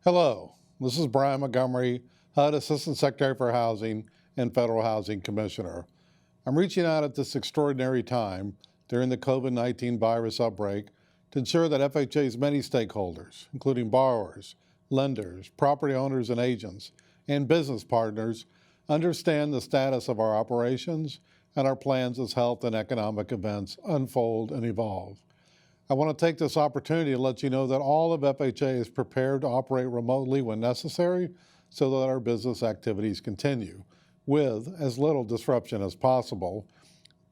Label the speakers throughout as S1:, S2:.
S1: Hello, this is Brian Montgomery, HUD Assistant Secretary for Housing and Federal Housing Commissioner. I'm reaching out at this extraordinary time during the COVID-19 virus outbreak to ensure that FHA's many stakeholders, including borrowers, lenders, property owners and agents, and business partners, understand the status of our operations and our plans as health and economic events unfold and evolve. I want to take this opportunity to let you know that all of FHA is prepared to operate remotely when necessary so that our business activities continue with as little disruption as possible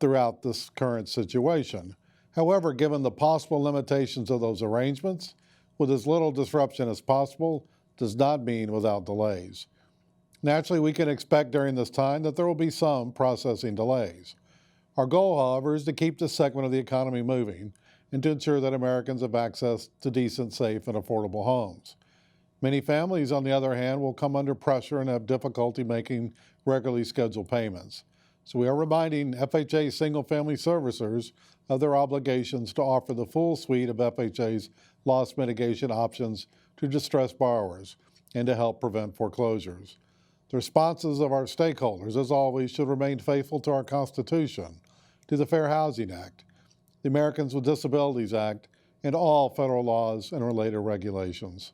S1: throughout this current situation. However, given the possible limitations of those arrangements, with as little disruption as possible does not mean without delays. Naturally, we can expect during this time that there will be some processing delays. Our goal, however, is to keep this segment of the economy moving and to ensure that Americans have access to decent, safe, and affordable homes. Many families, on the other hand, will come under pressure and have difficulty making regularly scheduled payments. So we are reminding FHA single-family servicers of their obligations to offer the full suite of FHA's loss mitigation options to distressed borrowers and to help prevent foreclosures. The responses of our stakeholders, as always, should remain faithful to our Constitution, to the Fair Housing Act, the Americans with Disabilities Act, and all federal laws and related regulations.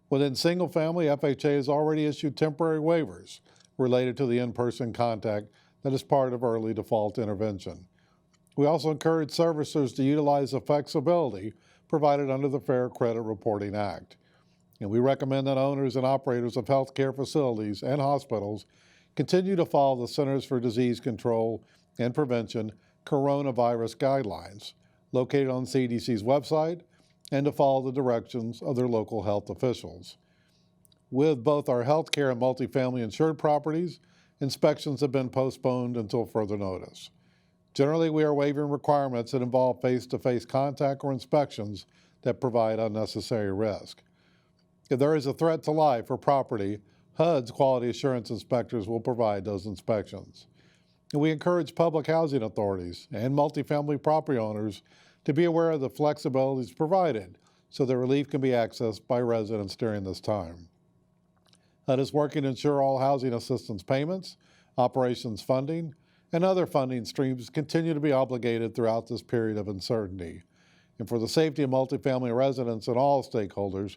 S1: Within single family, FHA has already issued temporary waivers related to the in-person contact that is part of early default intervention. We also encourage servicers to utilize the flexibility provided under the Fair Credit Reporting Act. And we recommend that owners and operators of healthcare facilities and hospitals continue to follow the Centers for Disease Control and Prevention coronavirus guidelines located on CDC's website and to follow the directions of their local health officials. With both our healthcare and multifamily insured properties, inspections have been postponed until further notice. Generally, we are waiving requirements that involve face-to-face contact or inspections that provide unnecessary risk. If there is a threat to life or property, HUD's quality assurance inspectors will provide those inspections. And we encourage public housing authorities and multifamily property owners to be aware of the flexibilities provided so that relief can be accessed by residents during this time. HUD is working to ensure all housing assistance payments, operations funding, and other funding streams continue to be obligated throughout this period of uncertainty. And for the safety of multifamily residents and all stakeholders,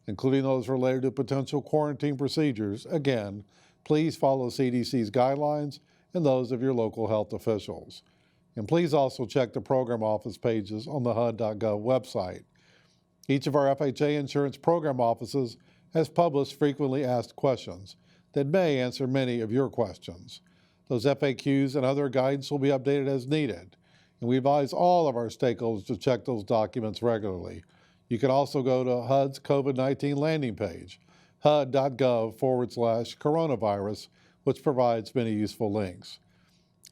S1: including those related to potential quarantine procedures, again, please follow CDC's guidelines and those of your local health officials. And please also check the program office pages on the HUD.gov website. Each of our FHA insurance program offices has published frequently asked questions that may answer many of your questions. Those FAQs and other guidance will be updated as needed, and we advise all of our stakeholders to check those documents regularly. You can also go to HUD's COVID-19 landing page, hud.gov/coronavirus, which provides many useful links.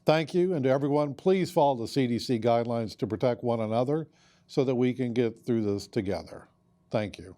S1: Thank you, and to everyone, please follow the CDC guidelines to protect one another so that we can get through this together. Thank you.